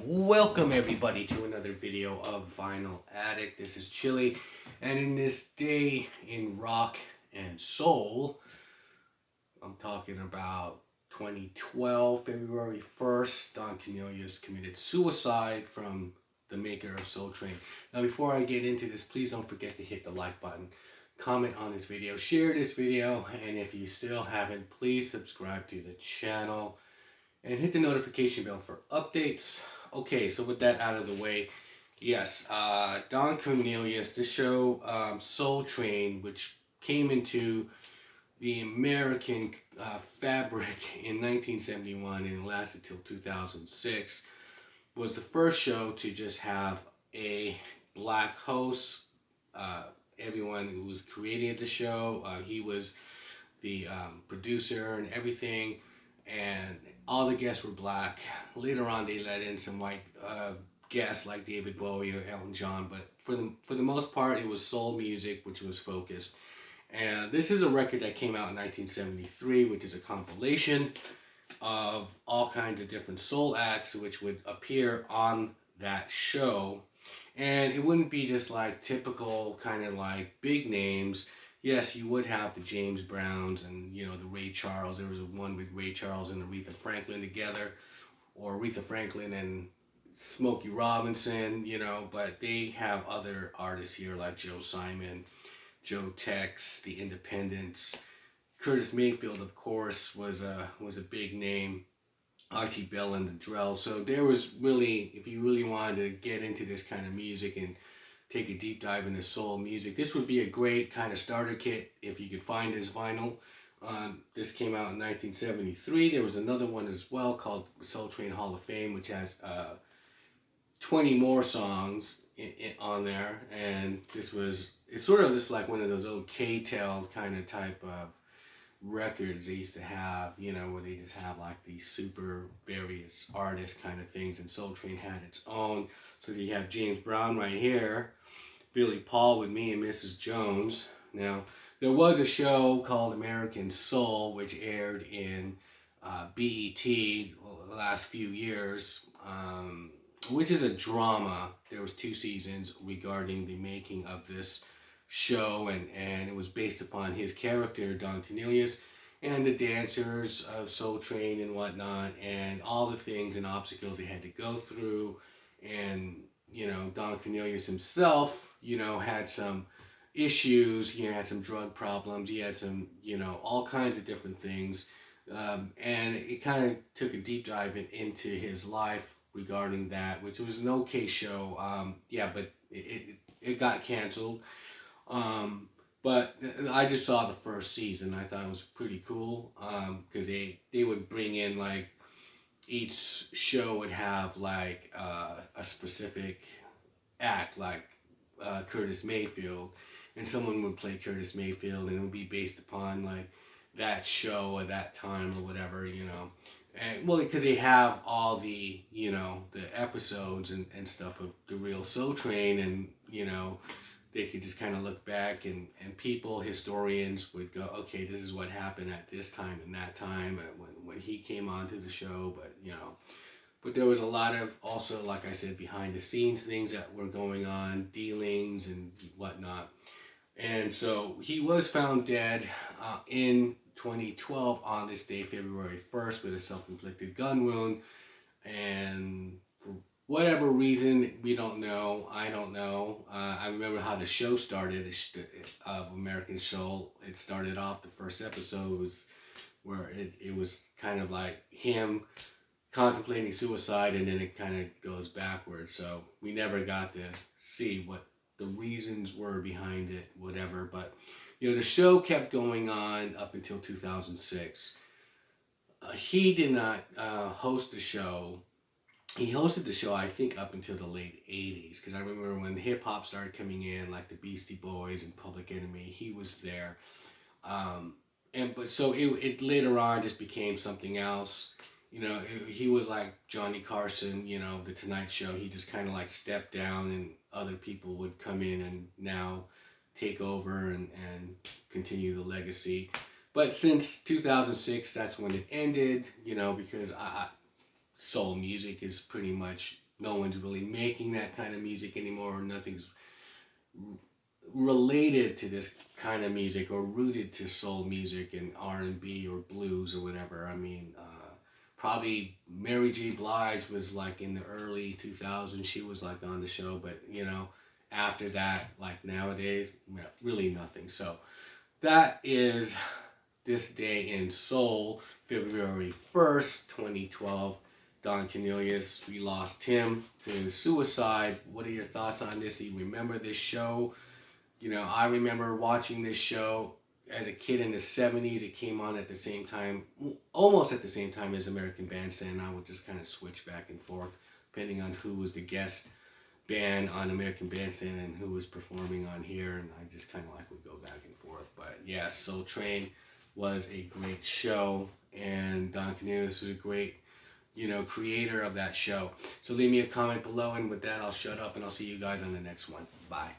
Welcome everybody to another video of Vinyl Addict. This is Chili, and in this day in rock and soul, I'm talking about 2012, February 1st, Don Cornelius committed suicide from the maker of Soul Train. Now before I get into this, please don't forget to hit the like button, comment on this video, share this video, and if you still haven't, please subscribe to the channel and hit the notification bell for updates. Okay, so with that out of the way, yes, Don Cornelius, the show Soul Train, which came into the American fabric in 1971 and lasted till 2006, was the first show to just have a black host. Everyone who was creating the show, he was the producer and everything, and all the guests were black. Later on, they let in some white guests like David Bowie or Elton John, but for the most part, it was soul music, which was focused. And this is a record that came out in 1973, which is a compilation of all kinds of different soul acts which would appear on that show. And it wouldn't be just like typical kind of like big names. Yes, you would have the James Browns and, the Ray Charles. There was one with Ray Charles and Aretha Franklin together, or Aretha Franklin and Smokey Robinson, but they have other artists here like Joe Simon, Joe Tex, the Independents. Curtis Mayfield, of course, was a big name. Archie Bell and the Drell. So there was really, if you really wanted to get into this kind of music and take a deep dive into soul music, this would be a great kind of starter kit if you could find this vinyl. This came out in 1973. There was another one as well called Soul Train Hall of Fame, which has 20 more songs on there. And it's sort of just like one of those old K-Tel kind of type of records they used to have, where they just have like these super various artist kind of things, and Soul Train had its own. So you have James Brown right here, Billy Paul with Me and Mrs. Jones. Now, there was a show called American Soul, which aired in BET the last few years, which is a drama. There was 2 seasons regarding the making of this show, and it was based upon his character, Don Cornelius, and the dancers of Soul Train and whatnot, and all the things and obstacles they had to go through. And Don Cornelius himself, had some issues. He had some drug problems. He had some, all kinds of different things. And it kind of took a deep dive into his life regarding that, which was an okay show. But it got canceled. But I just saw the first season. I thought it was pretty cool, because they would bring in, like, each show would have like a specific act, like Curtis Mayfield, and someone would play Curtis Mayfield, and it would be based upon like that show at that time or whatever, and well, because they have all the the episodes and stuff of the real Soul Train, and they could just kind of look back, and people, historians, would go, okay, this is what happened at this time and that time when he came onto the show. But there was a lot of, also, like I said, behind the scenes things that were going on, dealings and whatnot. And so he was found dead in 2012 on this day, February 1st, with a self-inflicted gun wound. And for whatever reason, we don't know. I don't know. I remember how the show started of American Soul. It started off, the first episode was where it was kind of like him contemplating suicide, and then it kind of goes backwards. So we never got to see what the reasons were behind it, whatever. But the show kept going on up until 2006. He did not host the show. He hosted the show, I think, up until the late 80s, because I remember when hip hop started coming in, like the Beastie Boys and Public Enemy, he was there. So it later on just became something else. He was like Johnny Carson, The Tonight Show. He just kind of like stepped down, and other people would come in and now take over and continue the legacy. But since 2006, that's when it ended, because soul music is pretty much no one's really making that kind of music anymore, or nothing's related to this kind of music or rooted to soul music and R&B or blues or whatever. I mean, probably Mary J. Blige was like in the early 2000s. She was like on the show, but you know, after that, like nowadays, really nothing. So that is this day in soul, February 1st, 2012. Don Cornelius, we lost him to suicide. What are your thoughts on this? Do you remember this show? You know, I remember watching this show as a kid in the 70s. It came on at the same time, almost at the same time as American Bandstand. I would just kind of switch back and forth depending on who was the guest band on American Bandstand and who was performing on here. And I just kind of like would go back and forth. But yeah, Soul Train was a great show. And Don Cornelius was a great, you know, creator of that show. So leave me a comment below. And with that, I'll shut up and I'll see you guys on the next one. Bye.